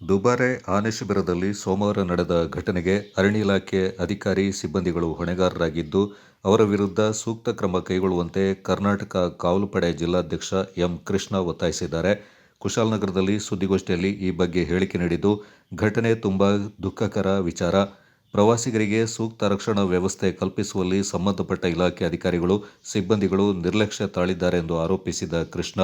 ದುಬಾರೆ ಆನೆ ಶಿಬಿರದಲ್ಲಿ ಸೋಮವಾರ ನಡೆದ ಘಟನೆಗೆ ಅರಣ್ಯ ಇಲಾಖೆ ಅಧಿಕಾರಿ ಸಿಬ್ಬಂದಿಗಳು ಹೊಣೆಗಾರರಾಗಿದ್ದು, ಅವರ ವಿರುದ್ಧ ಸೂಕ್ತ ಕ್ರಮ ಕೈಗೊಳ್ಳುವಂತೆ ಕರ್ನಾಟಕ ಕಾವಲು ಪಡೆ ಜಿಲ್ಲಾಧ್ಯಕ್ಷ ಎಂ. ಕೃಷ್ಣ ಒತ್ತಾಯಿಸಿದ್ದಾರೆ. ಕುಶಾಲನಗರದಲ್ಲಿ ಸುದ್ದಿಗೋಷ್ಠಿಯಲ್ಲಿ ಈ ಬಗ್ಗೆ ಹೇಳಿಕೆ ನೀಡಿದ್ದು, ಘಟನೆ ತುಂಬಾ ದುಃಖಕರ ವಿಚಾರ. ಪ್ರವಾಸಿಗರಿಗೆ ಸೂಕ್ತ ರಕ್ಷಣಾ ವ್ಯವಸ್ಥೆ ಕಲ್ಪಿಸುವಲ್ಲಿ ಸಂಬಂಧಪಟ್ಟ ಇಲಾಖೆ ಅಧಿಕಾರಿಗಳು, ಸಿಬ್ಬಂದಿಗಳು ನಿರ್ಲಕ್ಷ್ಯ ತಾಳಿದ್ದಾರೆ ಎಂದು ಆರೋಪಿಸಿದ ಕೃಷ್ಣ,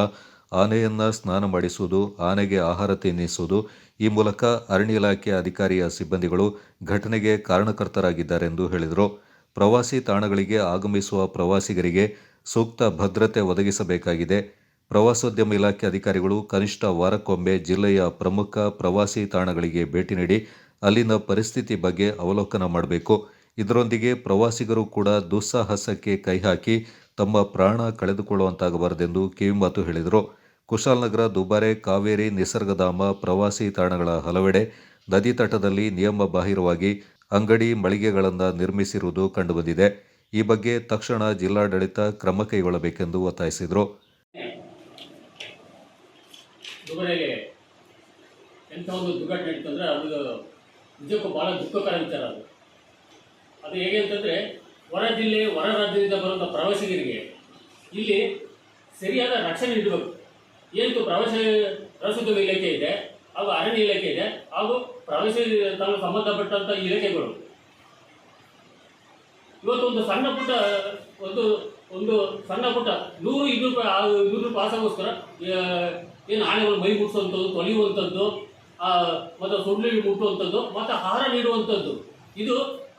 ಆನೆಯನ್ನ ಸ್ನಾನ ಮಾಡಿಸುವುದು, ಆನೆಗೆ ಆಹಾರ ತಿನ್ನಿಸುವುದು, ಈ ಮೂಲಕ ಅರಣ್ಯ ಇಲಾಖೆ ಅಧಿಕಾರಿಯ ಸಿಬ್ಬಂದಿಗಳು ಘಟನೆಗೆ ಕಾರಣಕರ್ತರಾಗಿದ್ದಾರೆಂದು ಹೇಳಿದರು. ಪ್ರವಾಸಿ ತಾಣಗಳಿಗೆ ಆಗಮಿಸುವ ಪ್ರವಾಸಿಗರಿಗೆ ಸೂಕ್ತ ಭದ್ರತೆ ಒದಗಿಸಬೇಕಾಗಿದೆ. ಪ್ರವಾಸೋದ್ಯಮ ಇಲಾಖೆ ಅಧಿಕಾರಿಗಳು ಕನಿಷ್ಠ ವಾರಕ್ಕೊಮ್ಮೆ ಜಿಲ್ಲೆಯ ಪ್ರಮುಖ ಪ್ರವಾಸಿ ತಾಣಗಳಿಗೆ ಭೇಟಿ ನೀಡಿ ಅಲ್ಲಿನ ಪರಿಸ್ಥಿತಿ ಬಗ್ಗೆ ಅವಲೋಕನ ಮಾಡಬೇಕು. ಇದರೊಂದಿಗೆ ಪ್ರವಾಸಿಗರು ಕೂಡ ದುಸ್ಸಾಹಸಕ್ಕೆ ಕೈಹಾಕಿ ತಮ್ಮ ಪ್ರಾಣ ಕಳೆದುಕೊಳ್ಳುವಂತಾಗಬಾರದೆಂದು ಕಿವಿಮಾತು ಹೇಳಿದರು. ಕುಶಾಲನಗರ, ದುಬಾರೆ, ಕಾವೇರಿ, ನಿಸರ್ಗಧಾಮ ಪ್ರವಾಸಿ ತಾಣಗಳ ಹಲವೆಡೆ ನದಿ ತಟದಲ್ಲಿ ನಿಯಮ ಬಾಹಿರವಾಗಿ ಅಂಗಡಿ, ಮಳಿಗೆಗಳನ್ನು ನಿರ್ಮಿಸಿರುವುದು ಕಂಡುಬಂದಿದೆ. ಈ ಬಗ್ಗೆ ತಕ್ಷಣ ಜಿಲ್ಲಾಡಳಿತ ಕ್ರಮ ಕೈಗೊಳ್ಳಬೇಕೆಂದು ಒತ್ತಾಯಿಸಿದರು. ದುಬಾರೆಗೆ ಎಂಥ ಒಂದು ದುರ್ಘಟನೆ ನಡೀತಂದರೆ ಅದು ನಿಜಕ್ಕೂ ಭಾಳ ದುಃಖಕರ ವಿಚಾರ. ಅದು ಹೇಗೆ ಅಂತಂದರೆ, ಹೊರ ಜಿಲ್ಲೆ, ಹೊರ ರಾಜ್ಯದಿಂದ ಬರುವಂಥ ಪ್ರವಾಸಿಗರಿಗೆ ಇಲ್ಲಿ ಸರಿಯಾದ ರಕ್ಷಣೆ ನೀಡಬೇಕು. ಏನು ಪ್ರವಾಸೋದ್ಯಮ ಇಲಾಖೆ ಇದೆ, ಹಾಗೂ ಅರಣ್ಯ ಇಲಾಖೆ ಇದೆ, ಹಾಗೂ ಪ್ರವಾಸಿ ತಾಣಕ್ಕೆ ಸಂಬಂಧಪಟ್ಟಂಥ ಇಲಾಖೆಗಳು ಇವತ್ತು ಒಂದು ಸಣ್ಣ ಪುಟ್ಟ ಒಂದು ಸಣ್ಣ ಪುಟ್ಟ 100-200 ರೂಪಾಯಿ ಆಸೆಗೋಸ್ಕರ ಏನು ಆನೆಗಳು ಮೈ ಮುಟ್ಟಿಸುವಂಥದ್ದು, ತೊಳೆಯುವಂಥದ್ದು, ಮತ್ತು ಸುಳ್ಳು ಮುಟ್ಟುವಂಥದ್ದು, ಮತ್ತು ಆಹಾರ ನೀಡುವಂಥದ್ದು, ಇದು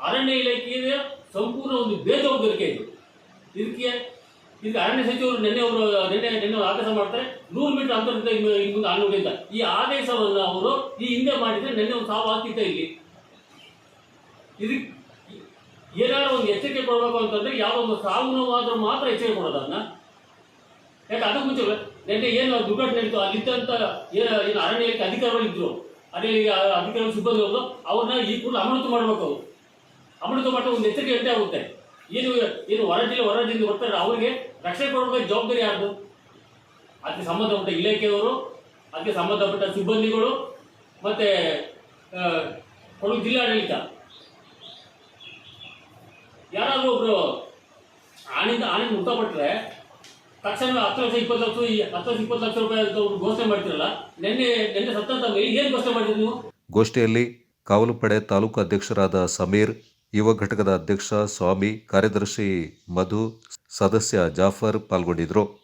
ಅರಣ್ಯ ಇಲಾಖೆಯ ಸಂಪೂರ್ಣ ಒಂದು ಬೇಜವಾಬ್ದಾರಿಕೆ. ಇದಕ್ಕೆ ಅರಣ್ಯ ಸಚಿವರು ನಿನ್ನೆ ಆದೇಶ ಮಾಡ್ತಾರೆ, 100 ಮೀಟರ್ ಅಂತರದಿಂದ ಮುಂದೆ ಆನೆಗಳಿಂದ. ಈ ಆದೇಶವನ್ನು ಅವರು ಈ ಹಿಂದೆ ಮಾಡಿದರೆ ನಿನ್ನೆ ಒಂದು ಸಾವು ಆಗ್ತಿತ್ತು. ಇದಕ್ಕೆ ಏನಾದ್ರು ಒಂದು ಎಚ್ಚರಿಕೆ ಕೊಡಬೇಕು ಅಂತಂದರೆ ಯಾವುದೋ ಒಂದು ಸಾವು ನೋವಾದರೂ ಮಾತ್ರ ಎಚ್ಚರಿಕೆ ಕೊಡೋದು. ಅದನ್ನ ಯಾಕೆ ಅದಕ್ಕೆ ಮುಂಚೆ ನಿನ್ನೆ ಏನು ದುರ್ಘಟನೆ ಇತ್ತು, ಅಲ್ಲಿದ್ದಂಥ ಏನು ಅರಣ್ಯ ಇಲಾಖೆ ಅಧಿಕಾರಿಗಳು ಇದ್ದರು, ಅರಣ್ಯ ಅಧಿಕಾರಿಗಳು ಸಿಬ್ಬಂದಿಗಳು, ಅವ್ರನ್ನ ಈ ಕೂಡಲೇ ಅಮಾನತು ಮಾಡಬೇಕು. ಅಮಾನತು ಮಾಡಿದ್ರೆ ಒಂದು ಎಚ್ಚರಿಕೆ ಗಂಟೆ ಆಗುತ್ತೆ. ಏನು ಹೊರ ಜಿಲ್ಲೆಯಿಂದ ಬರ್ತಾರೆ, ಅವರಿಗೆ ರಕ್ಷಣೆ ಕೊಡಬೇಕು. ಜವಾಬ್ದಾರಿ ಯಾರ್ದು? ಅದಕ್ಕೆ ಸಂಬಂಧಪಟ್ಟ ಇಲಾಖೆಯವರು, ಅದಕ್ಕೆ ಸಂಬಂಧಪಟ್ಟ ಸಿಬ್ಬಂದಿಗಳು, ಮತ್ತು ಕೊಡಗು ಜಿಲ್ಲಾಡಳಿತ. ಯಾರಾದರೂ ಒಬ್ಬರು ಆನೆ ಮೃತಪಟ್ಟರೆ ತಕ್ಷಣ 10-20 ಲಕ್ಷ ರೂಪಾಯಿ ಅಂತ ಘೋಷಣೆ ಮಾಡ್ತಿರಲ್ಲ. ನಿನ್ನೆ ಸತ್ತಂತ ಮೇಲೆ ಏನು ಘೋಷಣೆ ಮಾಡಿದ್ರಿ ನೀವು? ಗೋಷ್ಠಿಯಲ್ಲಿ ಕಾವಲು ಪಡೆ ತಾಲೂಕು ಅಧ್ಯಕ್ಷರಾದ ಸಮೀರ್, ಯುವ ಘಟಕದ ಅಧ್ಯಕ್ಷ ಸ್ವಾಮಿ, ಕಾರ್ಯದರ್ಶಿ ಮಧು, ಸದಸ್ಯ ಜಾಫರ್ ಪಾಲ್ಗೊಂಡಿದ್ದರು.